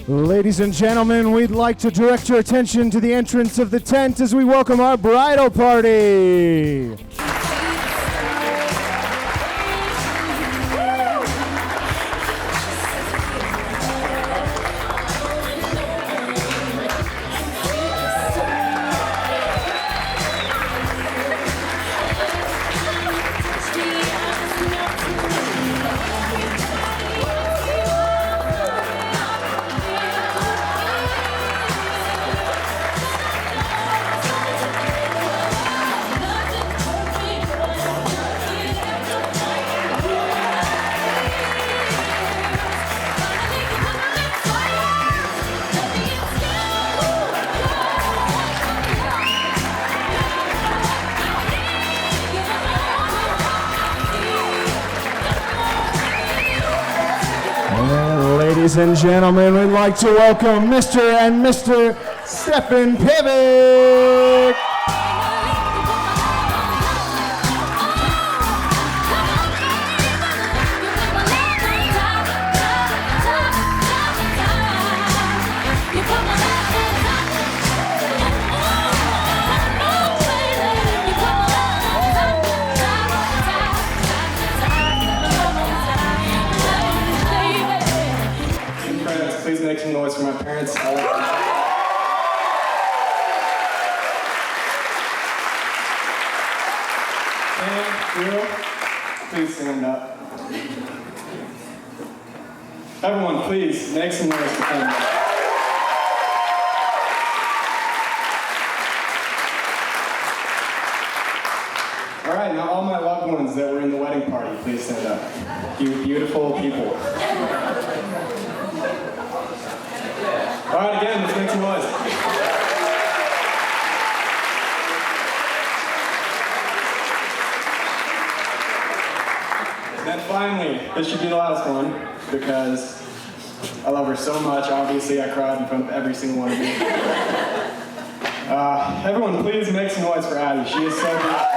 Ladies and gentlemen, we'd like to direct your attention to the entrance of the tent as we welcome our bridal party. Ladies and gentlemen, we'd like to welcome Mr. and Mr. Stefan Pivik. Please make some noise for my parents. Thank you. Please stand up. Everyone, please make some noise for them. All right, now all my loved ones that were in the wedding party, please stand up. You beautiful people. All right, again, let's make some noise. Then finally, this should be the last one, because I love her so much. Obviously, I cried in front of every single one of you. Everyone, please make some noise for Addie. She is so beautiful.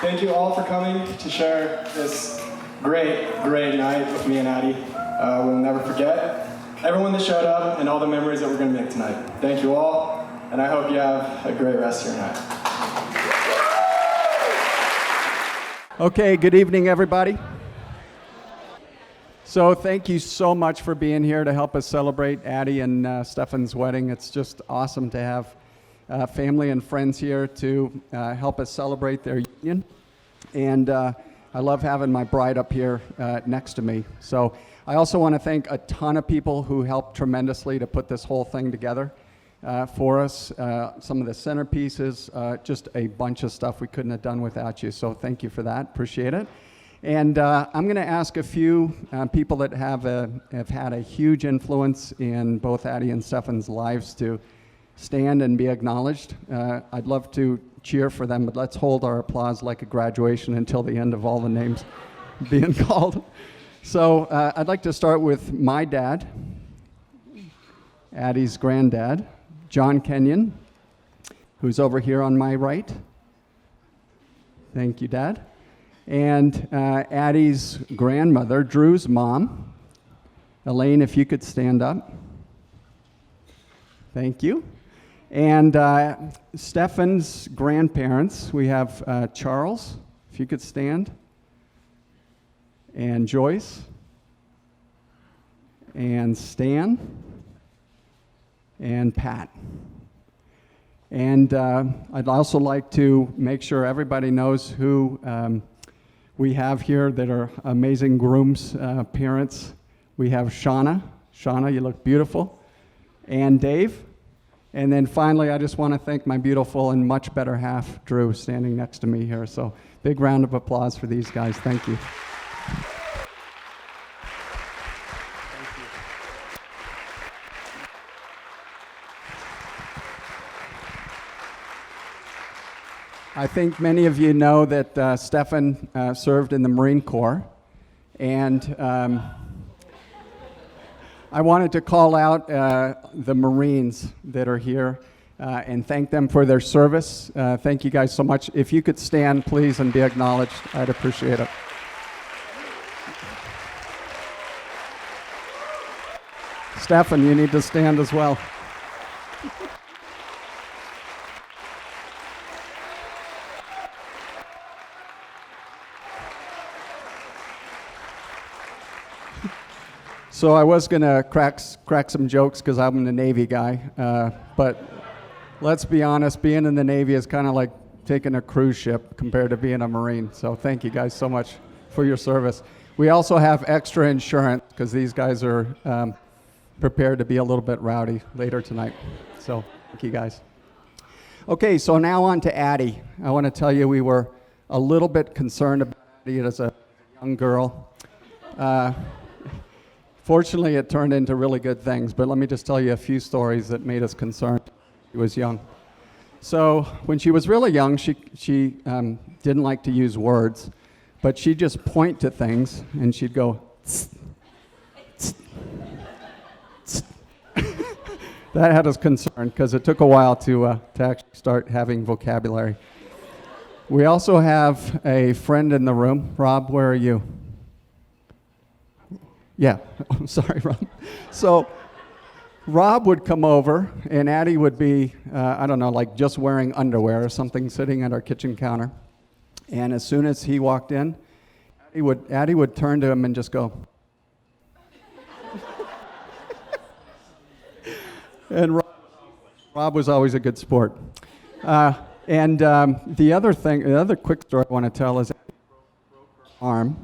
Thank you all for coming to share this great, great night with me and Addie. We'll never forget everyone that showed up and all the memories that we're going to make tonight. Thank you all, and I hope you have a great rest of your night. Okay, good evening, everybody. So thank you so much for being here to help us celebrate Addie and Stefan's wedding. It's just awesome to have family and friends here to help us celebrate their union. And I love having my bride up here next to me. So I also want to thank a ton of people who helped tremendously to put this whole thing together for us. Some of the centerpieces, just a bunch of stuff we couldn't have done without you. So thank you for that. Appreciate it. And I'm going to ask a few people that have had a huge influence in both Addie and Stefan's lives to stand and be acknowledged. I'd love to cheer for them, but let's hold our applause like a graduation until the end of all the names being called. So I'd like to start with my dad, Addie's granddad, John Kenyon, who's over here on my right. Thank you, Dad. And Addie's grandmother, Drew's mom. Elaine, if you could stand up. Thank you. And Stefan's grandparents, we have Charles, if you could stand, and Joyce, and Stan, and Pat. And I'd also like to make sure everybody knows who we have here that are amazing grooms' parents. We have Shauna. Shauna, you look beautiful. And Dave. And then finally, I just want to thank my beautiful and much better half, Drew, standing next to me here. So big round of applause for these guys. Thank you. I think many of you know that Stefan served in the Marine Corps. And I wanted to call out the Marines that are here and thank them for their service. Thank you guys so much. If you could stand, please, and be acknowledged, I'd appreciate it. Stefan, you need to stand as well. So I was going to crack some jokes because I'm the Navy guy, but let's be honest, being in the Navy is kind of like taking a cruise ship compared to being a Marine. So thank you guys so much for your service. We also have extra insurance because these guys are prepared to be a little bit rowdy later tonight. So thank you guys. Okay, so now on to Addie. I want to tell you we were a little bit concerned about Addie as a young girl. Fortunately, it turned into really good things, but let me just tell you a few stories that made us concerned when she was young. So when she was really young, she didn't like to use words, but she'd just point to things, and she'd go, tss, tss, tss. That had us concerned, because it took a while to actually start having vocabulary. We also have a friend in the room. Rob, where are you? Yeah, sorry, Rob. So Rob would come over, and Addie would be, I don't know, like just wearing underwear or something, sitting at our kitchen counter. And as soon as he walked in, Addie would turn to him and just go. And Rob was always a good sport. The other quick story I want to tell is Addie broke her arm.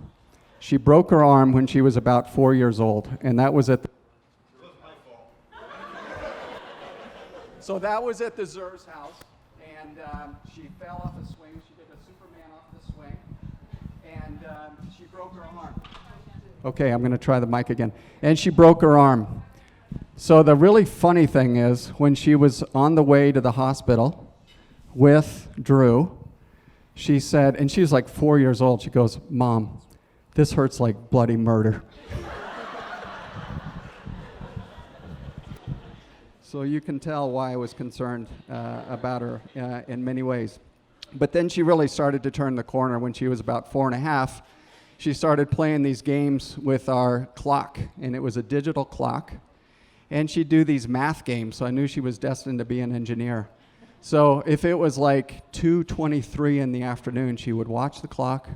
She broke her arm when she was about 4 years old, and that was at the... So that was at the Zer's house, and she fell off a swing. She did a Superman off the swing, and she broke her arm. Okay, I'm going to try the mic again. And she broke her arm. So the really funny thing is, when she was on the way to the hospital with Drew, she said, and she was like 4 years old, she goes, "Mom, this hurts like bloody murder." So you can tell why I was concerned about her in many ways. But then she really started to turn the corner when she was about 4.5. She started playing these games with our clock, and it was a digital clock. And she'd do these math games, so I knew she was destined to be an engineer. So if it was like 2:23 in the afternoon, she would watch the clock,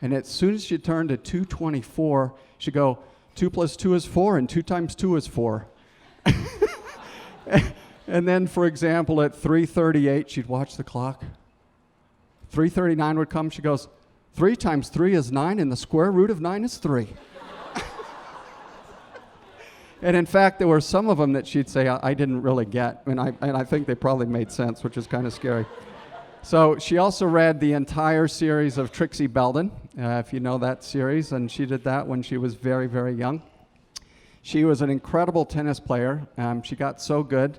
and as soon as she turned to 2:24, she'd go, 2 + 2 is 4, and 2 × 2 is 4. And then, for example, at 3:38, she'd watch the clock. 3:39 would come, she goes, 3 × 3 is 9, and the square root of 9 is 3. And in fact, there were some of them that she'd say I didn't really get, and I think they probably made sense, which is kind of scary. So she also read the entire series of Trixie Belden, if you know that series, and she did that when she was very, very young. She was an incredible tennis player. She got so good.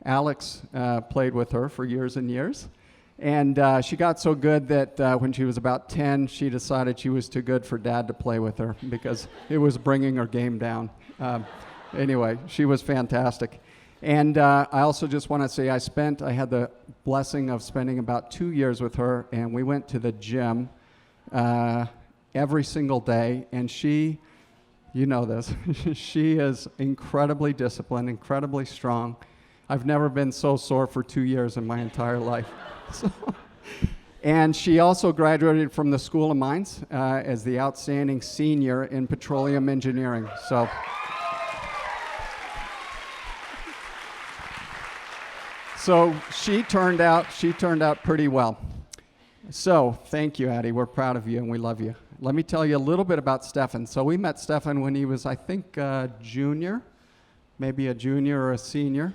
Alex played with her for years and years. And she got so good that when she was about 10, she decided she was too good for Dad to play with her because it was bringing her game down. Anyway, she was fantastic. And I also just want to say I had the blessing of spending about 2 years with her, and we went to the gym every single day. And she, you know this, she is incredibly disciplined, incredibly strong. I've never been so sore for 2 years in my entire life. So, and she also graduated from the School of Mines as the outstanding senior in petroleum engineering. So she turned out pretty well. So thank you, Addie. We're proud of you and we love you. Let me tell you a little bit about Stefan. So we met Stefan when he was, I think, junior, maybe a junior or a senior.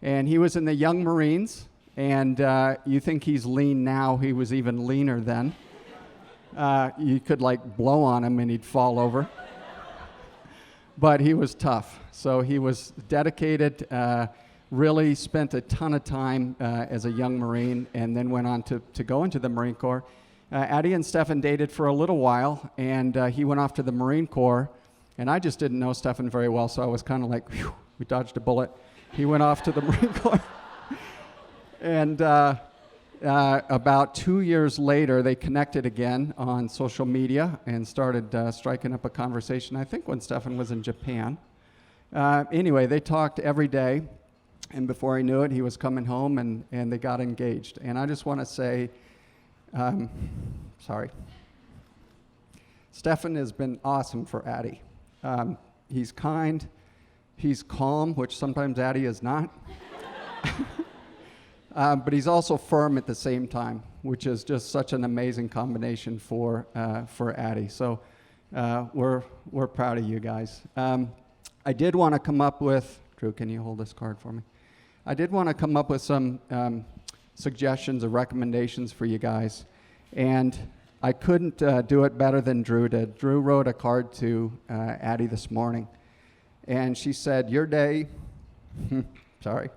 And he was in the Young Marines. And you think he's lean now. He was even leaner then. You could like blow on him and he'd fall over. But he was tough. So he was dedicated, really spent a ton of time as a young Marine, and then went on to go into the Marine Corps. Addie and Stefan dated for a little while, and he went off to the Marine Corps, and I just didn't know Stefan very well, so I was kind of like, whew, we dodged a bullet. He went off to the Marine Corps. And about 2 years later, they connected again on social media and started striking up a conversation, I think when Stefan was in Japan. Anyway, they talked every day, and before he knew it, he was coming home, and they got engaged. And I just want to say, sorry. Stefan has been awesome for Addie. He's kind, he's calm, which sometimes Addie is not. But he's also firm at the same time, which is just such an amazing combination for Addie. So we're proud of you guys. I did want to come up with, Drew, can you hold this card for me? I did want to come up with some suggestions or recommendations for you guys. And I couldn't do it better than Drew did. Drew wrote a card to Addie this morning. And she said, your day, sorry.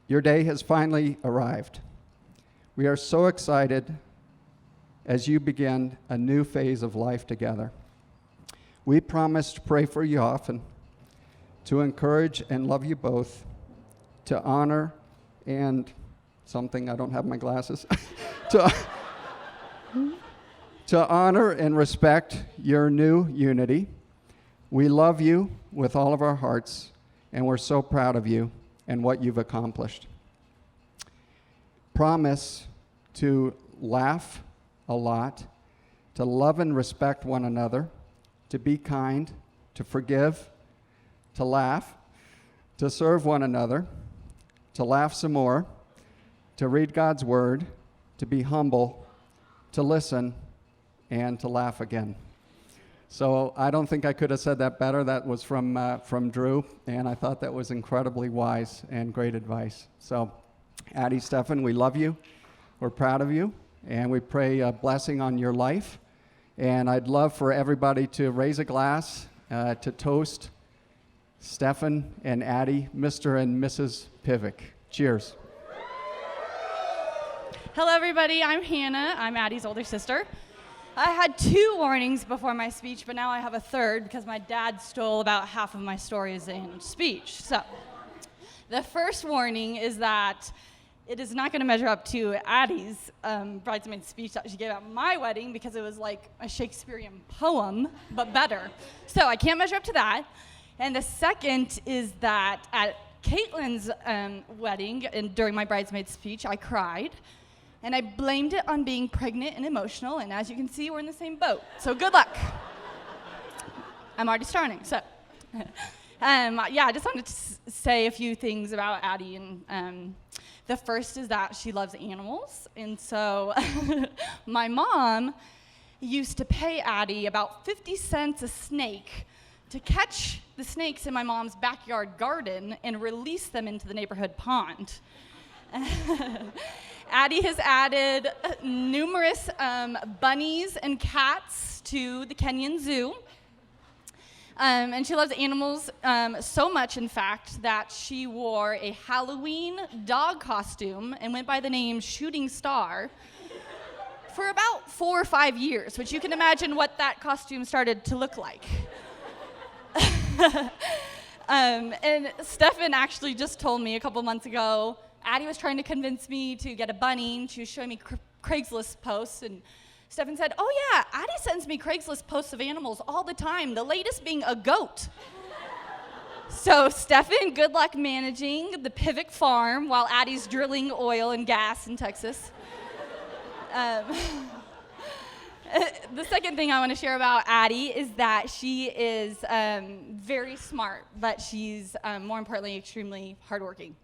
Your day has finally arrived. We are so excited as you begin a new phase of life together. We promise to pray for you often, to encourage and love you both, to honor and something, I don't have my glasses, to honor and respect your new unity. We love you with all of our hearts, and we're so proud of you and what you've accomplished. Promise to laugh a lot, to love and respect one another, to be kind, to forgive, to laugh, to serve one another, to laugh some more, to read God's word, to be humble, to listen, and to laugh again. So I don't think I could have said that better. That was from Drew, and I thought that was incredibly wise and great advice. So Addie, Stefan, we love you. We're proud of you, and we pray a blessing on your life. And I'd love for everybody to raise a glass to toast Stefan and Addie, Mr. and Mrs. Pivick. Cheers. Hello, everybody. I'm Hannah. I'm Addie's older sister. I had 2 warnings before my speech, but now I have a third because my dad stole about half of my stories in speech. So the first warning is that it is not going to measure up to Addie's bridesmaid speech that she gave at my wedding because it was like a Shakespearean poem, but better. So I can't measure up to that. And the second is that at Caitlin's wedding and during my bridesmaid speech, I cried. And I blamed it on being pregnant and emotional, and as you can see, we're in the same boat. So good luck. I'm already starting, so. I just wanted to say a few things about Addie, and the first is that she loves animals, and so my mom used to pay Addie about 50 cents a snake to catch the snakes in my mom's backyard garden and release them into the neighborhood pond. Addie has added numerous bunnies and cats to the Kenyan Zoo. And she loves animals so much, in fact, that she wore a Halloween dog costume and went by the name Shooting Star for about 4 or 5 years, which you can imagine what that costume started to look like. And Stefan actually just told me a couple months ago, Addie was trying to convince me to get a bunny, and she was showing me Craigslist posts, and Stefan said, oh yeah, Addie sends me Craigslist posts of animals all the time, the latest being a goat. So Stefan, good luck managing the Pivick farm while Addie's drilling oil and gas in Texas. The second thing I want to share about Addie is that she is very smart, but she's more importantly extremely hardworking.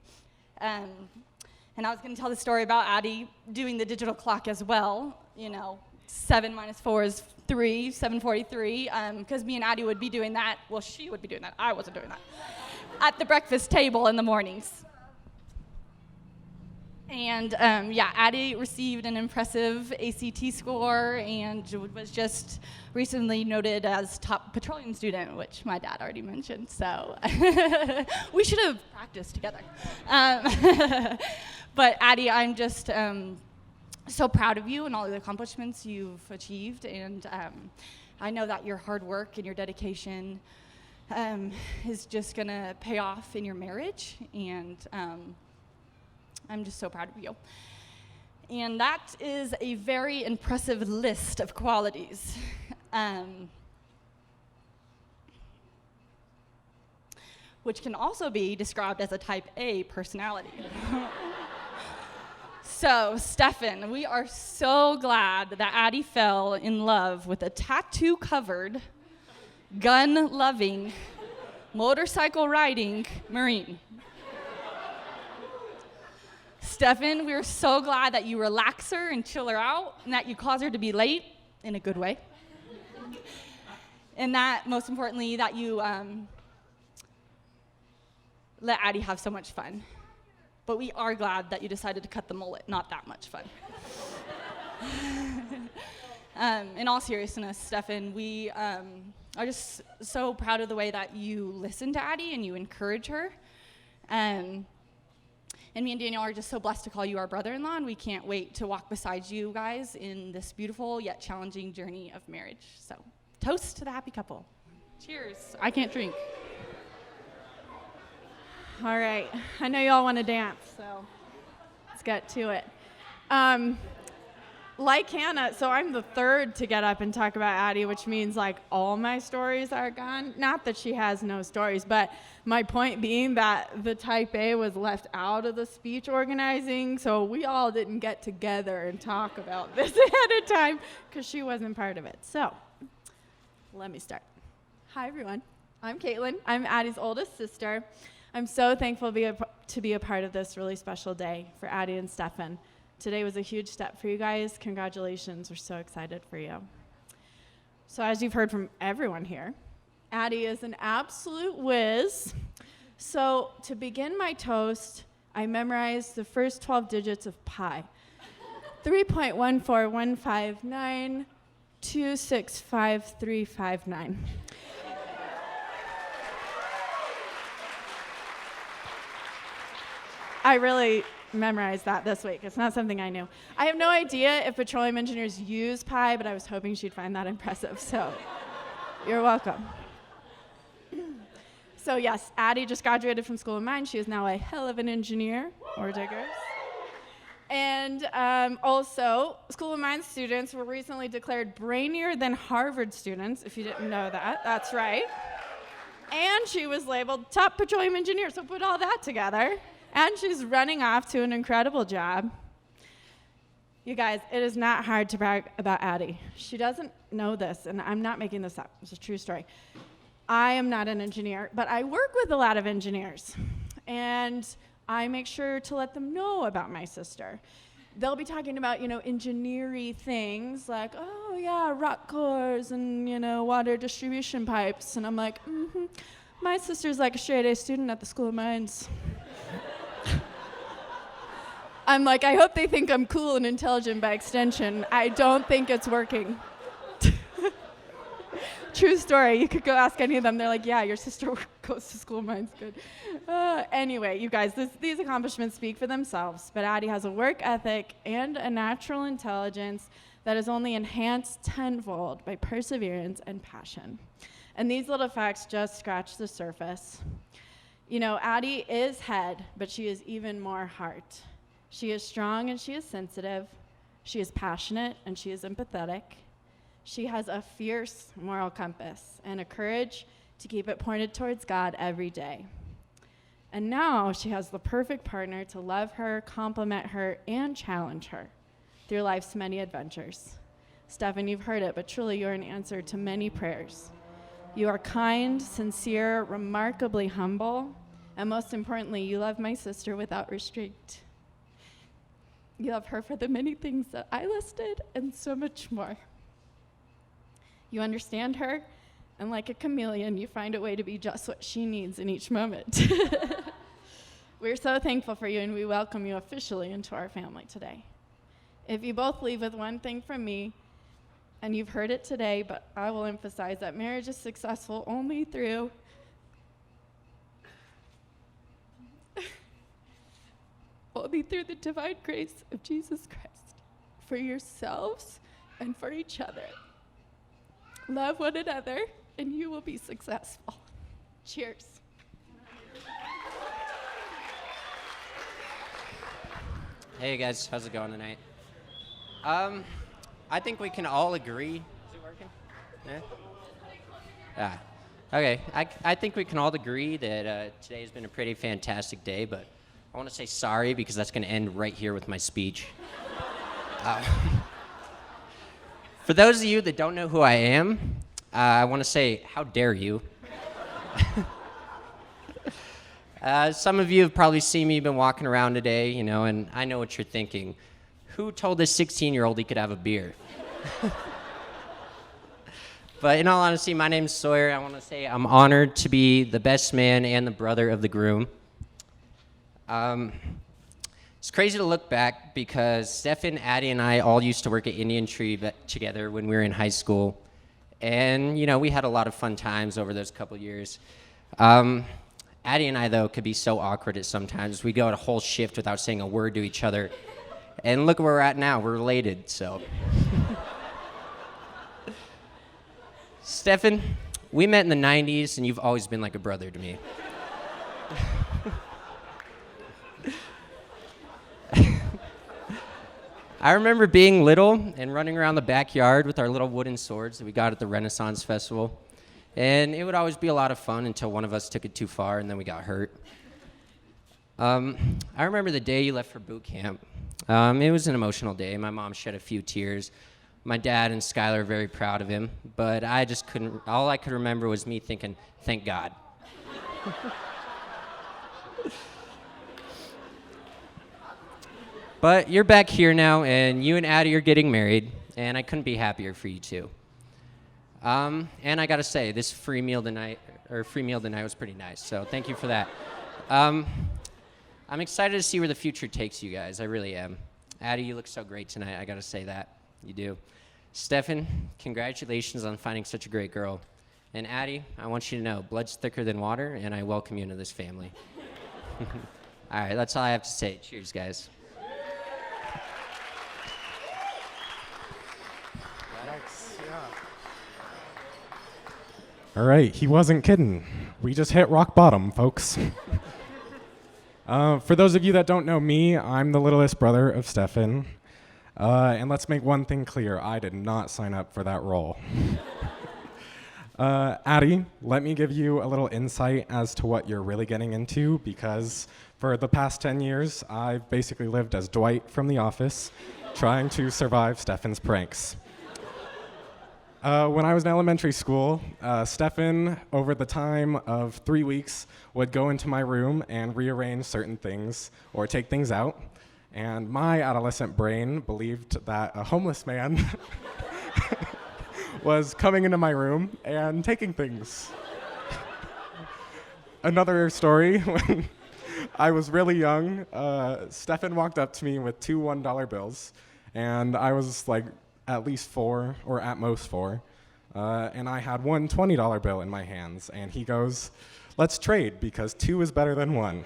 And I was going to tell the story about Addie doing the digital clock as well. 7 minus 4 is 3, 7:43, because me and Addie would be doing that. Well, she would be doing that. I wasn't doing that. At the breakfast table in the mornings. And Addie received an impressive ACT score and was just recently noted as top petroleum student, which my dad already mentioned, so we should have practiced together. But Addie, I'm just so proud of you and all the accomplishments you've achieved, and I know that your hard work and your dedication is just gonna pay off in your marriage, and I'm just so proud of you. And that is a very impressive list of qualities. Which can also be described as a type A personality. So, Stefan, we are so glad that Addie fell in love with a tattoo-covered, gun-loving, motorcycle-riding Marine. Stefan, we're so glad that you relax her and chill her out, and that you cause her to be late in a good way. And that, most importantly, that you let Addie have so much fun. But we are glad that you decided to cut the mullet, not that much fun. In all seriousness, Stefan, we are just so proud of the way that you listen to Addie and you encourage her. And me and Daniel are just so blessed to call you our brother-in-law, and we can't wait to walk beside you guys in this beautiful yet challenging journey of marriage. So, toast to the happy couple. Cheers. I can't drink. All right, I know you all want to dance, so let's get to it. Like Hannah, so I'm the third to get up and talk about Addie, which means like all my stories are gone. Not that she has no stories, but my point being that the type A was left out of the speech organizing, so we all didn't get together and talk about this ahead of time because she wasn't part of it. So let me start. Hi, everyone. I'm Caitlin. I'm Addie's oldest sister. I'm so thankful to be a part of this really special day for Addie and Stefan. Today was a huge step for you guys. Congratulations. We're so excited for you. So as you've heard from everyone here, Addie is an absolute whiz. So to begin my toast, I memorized the first 12 digits of pi. 3.14159265359. I really memorized that this week. It's not something I knew. I have no idea if petroleum engineers use pi, but I was hoping she'd find that impressive, so you're welcome. So yes, Addie just graduated from School of Mines. She is now a hell of an engineer, or diggers. And also, School of Mines students were recently declared brainier than Harvard students, if you didn't know that. That's right. And she was labeled top petroleum engineer, so put all that together. And she's running off to an incredible job. You guys, it is not hard to brag about Addie. She doesn't know this, and I'm not making this up. It's a true story. I am not an engineer, but I work with a lot of engineers. And I make sure to let them know about my sister. They'll be talking about, engineering things like, oh, yeah, rock cores and, water distribution pipes. And I'm like, my sister's like a straight-A student at the School of Mines. I'm like, I hope they think I'm cool and intelligent by extension. I don't think it's working. True story. You could go ask any of them. They're like, yeah, your sister goes to School of Mines. Good. Anyway, you guys, these accomplishments speak for themselves, but Addie has a work ethic and a natural intelligence that is only enhanced tenfold by perseverance and passion. And these little facts just scratch the surface. Addie is head, but she is even more heart. She is strong and she is sensitive. She is passionate and she is empathetic. She has a fierce moral compass and a courage to keep it pointed towards God every day. And now she has the perfect partner to love her, compliment her, and challenge her through life's many adventures. Stefan, you've heard it, but truly you're an answer to many prayers. You are kind, sincere, remarkably humble, and most importantly, you love my sister without restraint. You love her for the many things that I listed and so much more. You understand her, and like a chameleon, you find a way to be just what she needs in each moment. We're so thankful for you, and we welcome you officially into our family today. If you both leave with one thing from me, and you've heard it today, but I will emphasize that marriage is successful only through the divine grace of Jesus Christ for yourselves and for each other. Love one another, and you will be successful. Cheers. Hey guys, how's it going tonight? I think we can all agree. Is it working? Yeah. Okay. I think we can all agree that today has been a pretty fantastic day, but I want to say sorry because that's going to end right here with my speech. For those of you that don't know who I am, I want to say, how dare you? Some of you have probably seen me, been walking around today, and I know what you're thinking. Who told this 16-year-old he could have a beer? But in all honesty, my name's Sawyer. I want to say I'm honored to be the best man and the brother of the groom. It's crazy to look back because Stefan, Addie, and I all used to work at Indian Tree together when we were in high school. And, we had a lot of fun times over those couple years. Addie and I, though, could be so awkward at sometimes. We go a whole shift without saying a word to each other. And look where we're at now. We're related, so. Stefan, we met in the 90s, and you've always been like a brother to me. I remember being little and running around the backyard with our little wooden swords that we got at the Renaissance Festival. And it would always be a lot of fun until one of us took it too far, and then we got hurt. I remember the day you left for boot camp. It was an emotional day. My mom shed a few tears. My dad and Skylar are very proud of him, but I just couldn't, all I could remember was me thinking, thank God. But you're back here now, and you and Addie are getting married, and I couldn't be happier for you two. And I gotta say, this free meal tonight was pretty nice, so thank you for that. I'm excited to see where the future takes you guys, I really am. Addie, you look so great tonight, I gotta say that. You do. Stefan, congratulations on finding such a great girl. And Addie, I want you to know, blood's thicker than water, and I welcome you into this family. All right, that's all I have to say. Cheers, guys. All right, he wasn't kidding. We just hit rock bottom, folks. For those of you that don't know me, I'm the littlest brother of Stefan. And let's make one thing clear, I did not sign up for that role. Addie, let me give you a little insight as to what you're really getting into, because for the past 10 years, I've basically lived as Dwight from The Office, trying to survive Stefan's pranks. When I was in elementary school, Stefan, over the time of 3 weeks, would go into my room and rearrange certain things or take things out. And my adolescent brain believed that a homeless man was coming into my room and taking things. Another story, when I was really young, Stefan walked up to me with 2 $1 bills, and I was like at least 4, or at most 4, and I had one $20 bill in my hands, and he goes, "Let's trade, because 2 is better than 1.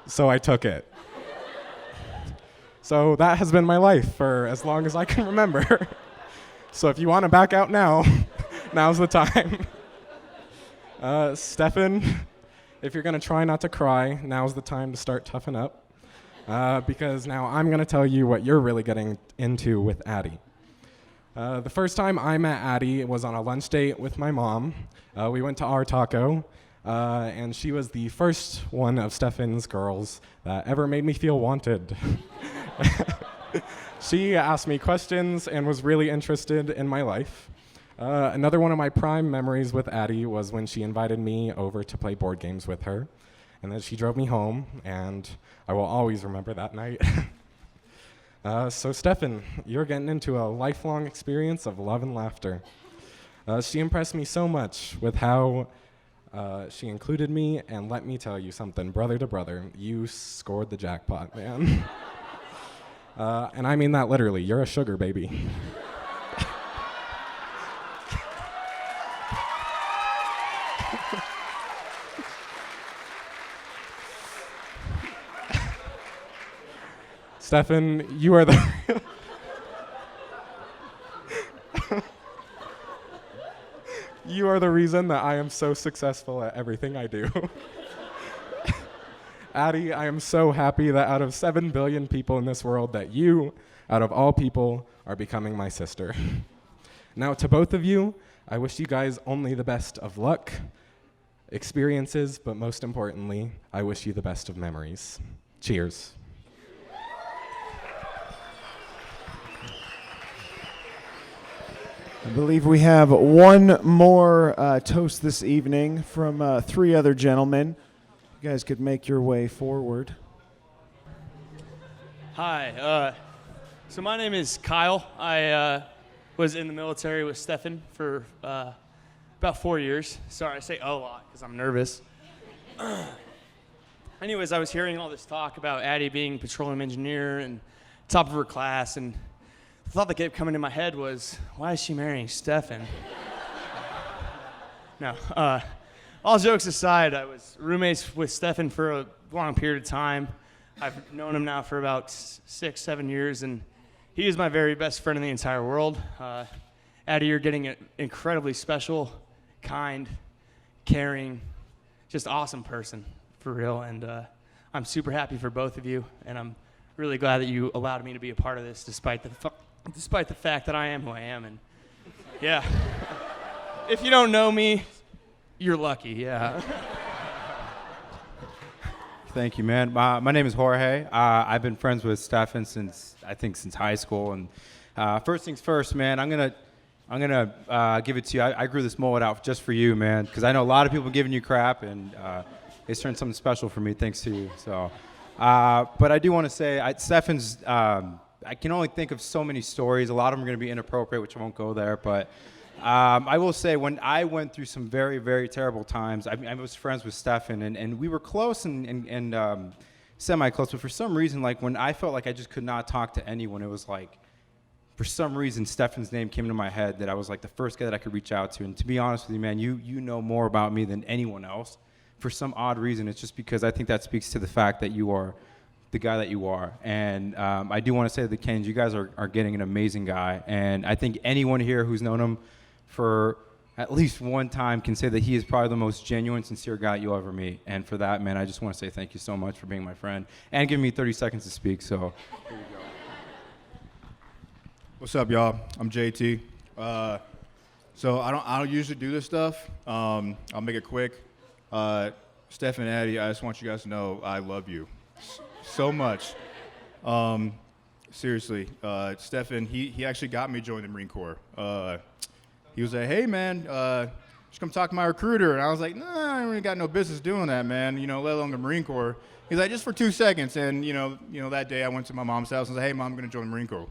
So I took it. So that has been my life for as long as I can remember. So if you want to back out now, now's the time. Stefan, if you're going to try not to cry, now's the time to start toughen up. Because now I'm going to tell you what you're really getting into with Addie. The first time I met Addie was on a lunch date with my mom. We went to Our Taco, and she was the first one of Stefan's girls that ever made me feel wanted. She asked me questions and was really interested in my life. Another one of my prime memories with Addie was when she invited me over to play board games with her. And then she drove me home, and I will always remember that night. So Stefan, you're getting into a lifelong experience of love and laughter. She impressed me so much with how she included me, and let me tell you something, brother to brother, you scored the jackpot, man. And I mean that literally, you're a sugar baby. Stefan, you are the you are the reason that I am so successful at everything I do. Addie, I am so happy that out of 7 billion people in this world, that you, out of all people, are becoming my sister. Now, to both of you, I wish you guys only the best of luck, experiences, but most importantly, I wish you the best of memories. Cheers. I believe we have one more toast this evening from 3 other gentlemen. You guys could make your way forward. Hi. So my name is Kyle. I was in the military with Stefan for about 4 years. Sorry, I say a lot because I'm nervous. Anyways, I was hearing all this talk about Addie being petroleum engineer and top of her class, and the thought that kept coming in my head was, why is she marrying Stefan? No. All jokes aside, I was roommates with Stefan for a long period of time. I've known him now for about 6-7 years, and he is my very best friend in the entire world. Addie, you're getting an incredibly special, kind, caring, just awesome person, for real. And I'm super happy for both of you, and I'm really glad that you allowed me to be a part of this, despite the fact that I am who I am. And yeah, if you don't know me, you're lucky. Yeah. Thank you, man. My name is Jorge. I've been friends with Stefan since high school. And first things first, man, I'm gonna give it to you. I grew this mullet out just for you, man, because I know a lot of people giving you crap, and it's turned something special for me thanks to you. So, but I do want to say, Stefan's. I can only think of so many stories. A lot of them are going to be inappropriate, which I won't go there. But I will say, when I went through some very, very terrible times, I was friends with Stefan, and we were close and semi-close. But for some reason, like when I felt like I just could not talk to anyone, it was like, for some reason, Stefan's name came into my head that I was like the first guy that I could reach out to. And to be honest with you, man, you know more about me than anyone else. For some odd reason, it's just because I think that speaks to the fact that you are the guy that you are. And I do want to say to the Kens, you guys are getting an amazing guy. And I think anyone here who's known him for at least one time can say that he is probably the most genuine, sincere guy you'll ever meet. And for that, man, I just want to say thank you so much for being my friend and giving me 30 seconds to speak. So here you go. What's up, y'all? I'm JT. So I don't usually do this stuff. I'll make it quick. Stefan and Addie, I just want you guys to know I love you so much. Seriously, Stefan, he actually got me to join the Marine Corps. He was like, hey, man, just come talk to my recruiter. And I was like, nah, I don't really got no business doing that, man, let alone the Marine Corps. He's like, just for 2 seconds. And, that day I went to my mom's house and was like, hey, Mom, I'm going to join the Marine Corps.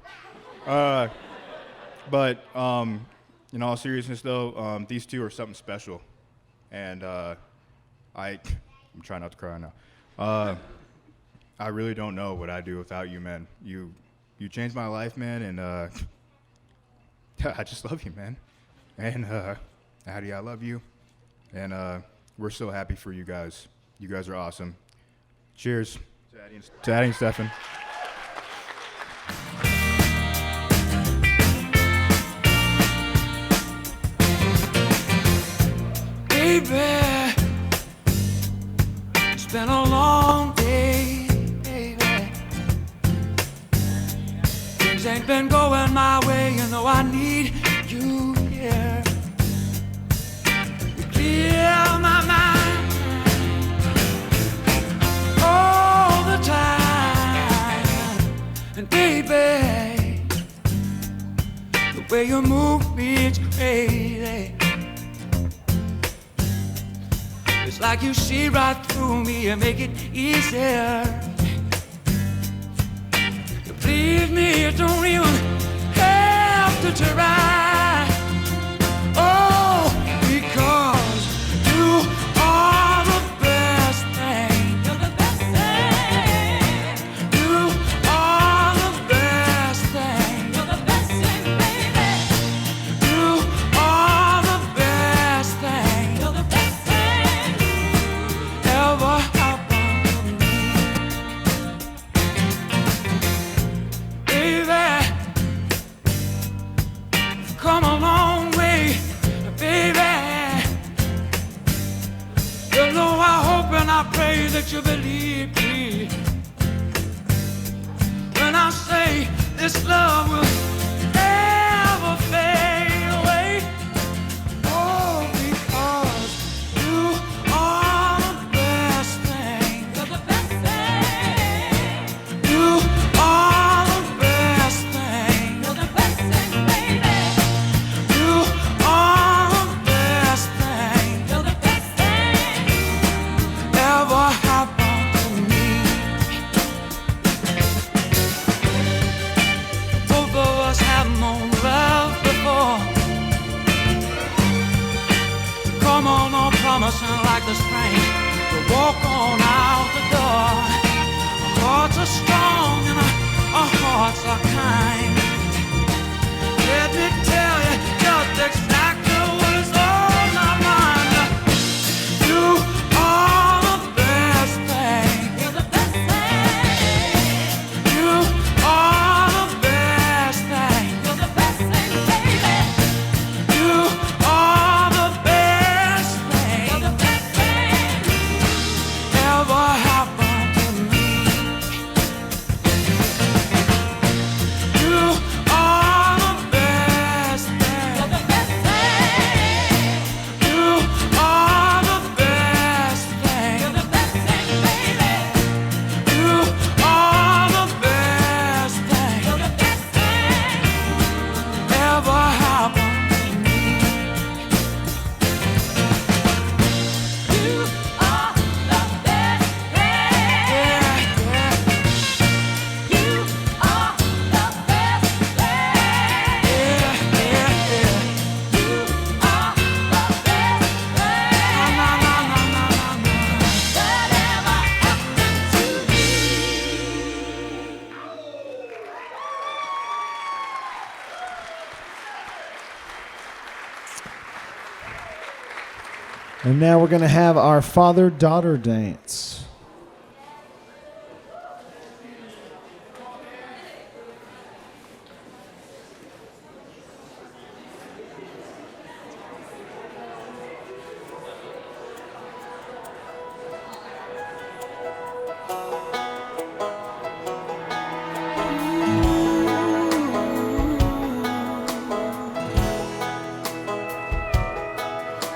But in all seriousness, though, these two are something special. And I'm trying not to cry now. I really don't know what I'd do without you, man. You changed my life, man, and I just love you, man. And Addie, I love you. And we're so happy for you guys. You guys are awesome. Cheers to Addie and Stefan. Baby, it's been a long day, baby. Things ain't been going my way, I need you here. You clear my mind all the time. And baby, the way you move me, it's crazy. It's like you see right through me and make it easier. You please me, you don't even have to try. Oh, because you are the best thing. You're the best thing. You are the best thing. You're the best thing, baby. You are the best thing. You're the best thing ever happened to me. Baby, come a long way, baby. You know I hope and I pray that you believe this love will ever fade away. Oh, because you are the best thing. You're the best thing. You are the best thing. You're the best thing, baby. You are the best thing. You're the best thing ever happened to me. Both of us have known love before. Come on, no promising like the spring to walk on out the door. Our hearts are strong and our hearts are kind. Let me tell you just exactly what's on my mind. You are the best thing. You're the best thing. You are the best thing. You're the best thing, baby. You are the best thing. You're the best thing ever happened to me. You are the best thing. You're the best thing. You are the best thing. You're the best thing, baby. You are the best thing. You're the best thing ever happened to me. You are the best thing. Yeah, yeah. You are the best thing. Yeah, yeah, yeah. You are the best thing. Na, na, na, na, na, na. That ever happened to me. And now we're going to have our father-daughter dance.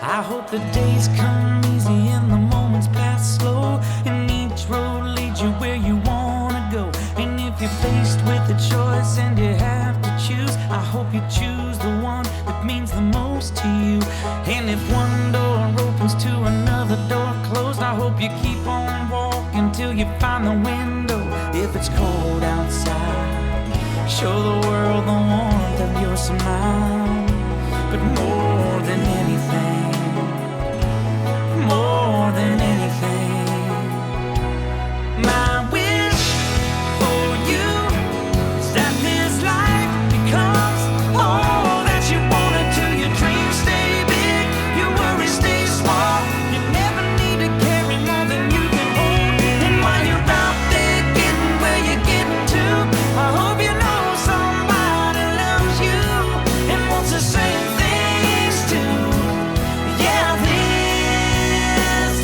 I hope the days come easy and the moments pass slow, and each road leads you where you wanna go. And if you're faced with a choice and you have to choose, I hope you choose the one that means the most to you. And if one door opens to another door closed, I hope you keep on walking till you find the window. If it's cold outside, show the world the warmth of your smile. But more than anything, more than anything, my wish for you is that this life becomes all that you wanna do. Your dreams stay big, your worries stay small. You never need to carry more than you can hold. And while you're out there getting where you're getting to, I hope you know somebody loves you and wants the same things too. Yeah, this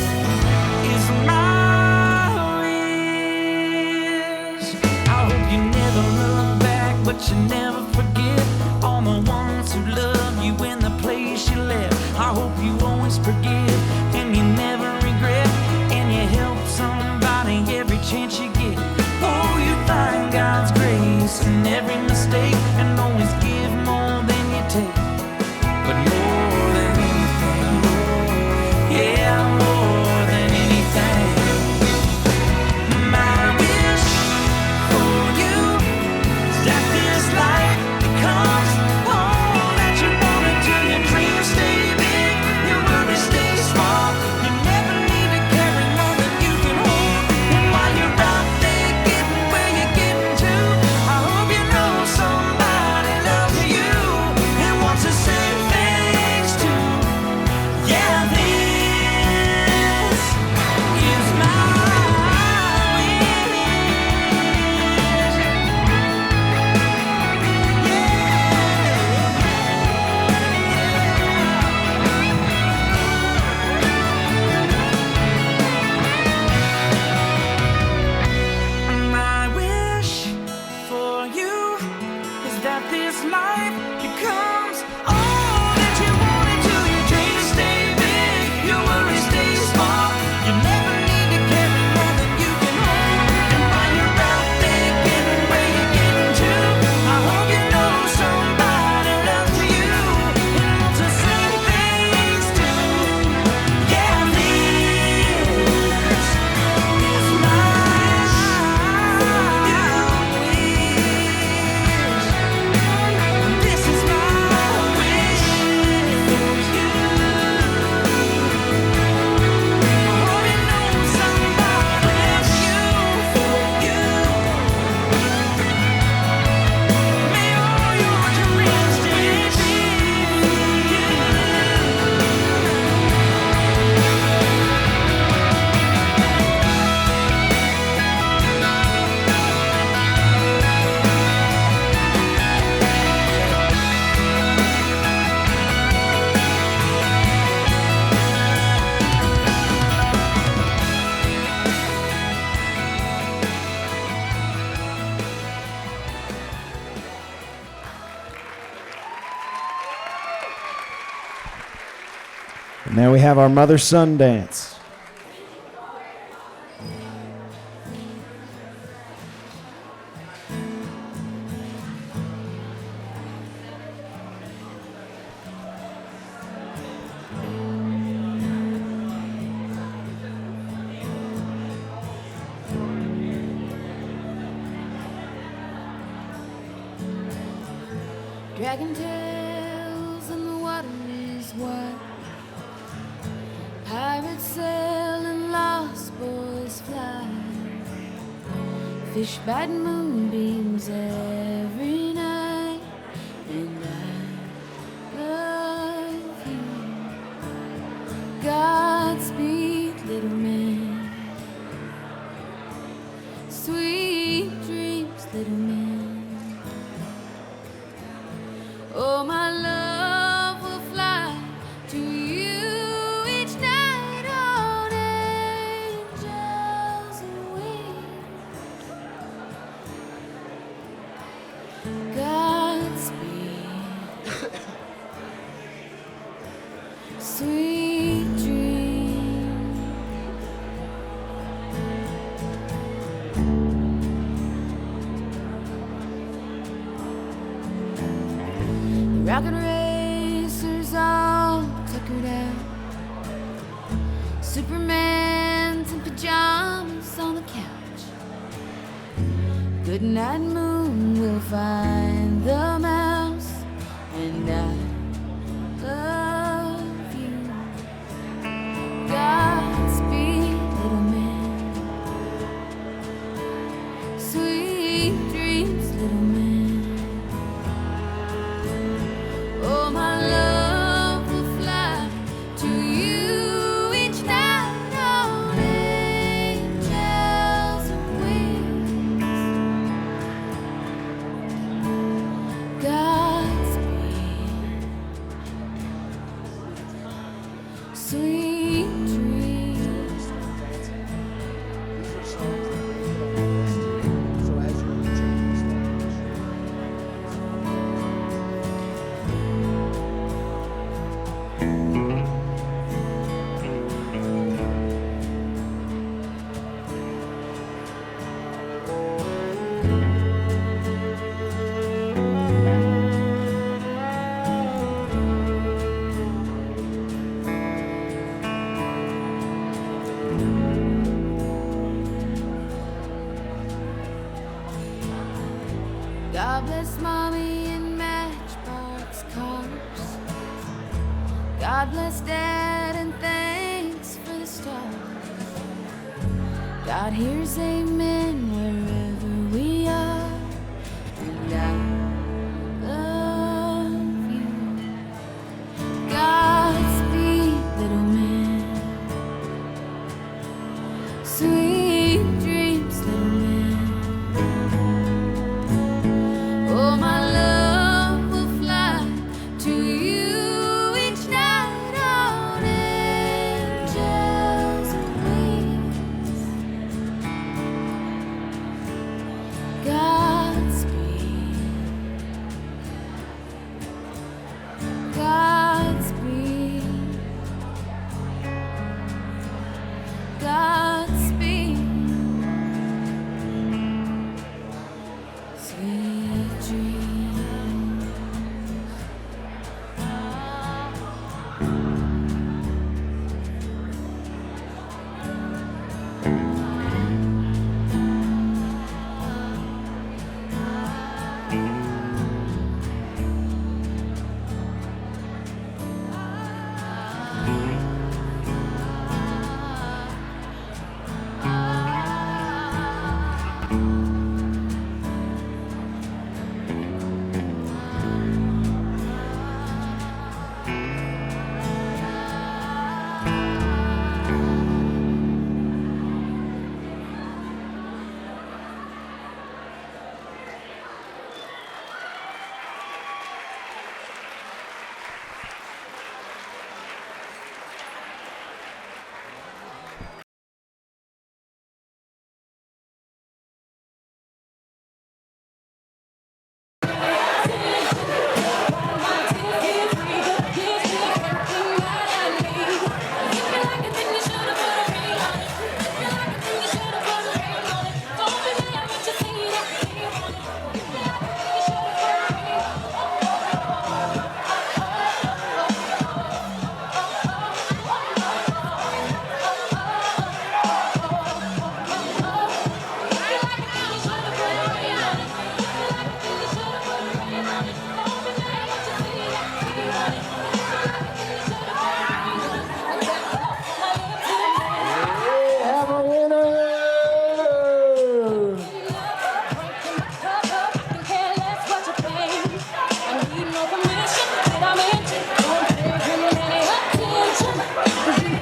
is my wish. I hope you never look back, but you never forget all the ones who love you in the place you left. I hope you always forgive and you never regret, and you help somebody every chance you get. Oh, you find God's grace in every mistake, and always give more than you take. But more than anything, yeah, more than anything, my wish for you is that this life becomes all that you wanna do. Your dreams stay big, your worries stay small. You never Now we have our mother-son dance. Dragon tails and the water is wide. Pirates sail and lost boys fly. Fish bite moonbeams every night. And I love you. Godspeed, little man. Sweet dreams, little man. Oh, my love will fly to you each night on angels and wings. Godspeed, sweet dreams. Rocket racers all tuckered out. Superman's in pajamas on the couch. Goodnight moon will find the mouse. And I love you. Godspeed, little man. Sweet dreams, little man. Oh, my love will fly to you each night on angels and wings. Godspeed, sweet dreams. God bless mommy and matchbox cars. God bless dad and thanks for the stars. God hears amen wherever we are. And I love you. Godspeed, little man. Sweet dreams, little man. Oh, my love will fly to you each night on angels and wings.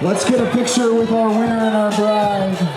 Let's get a picture with our winner and our bride.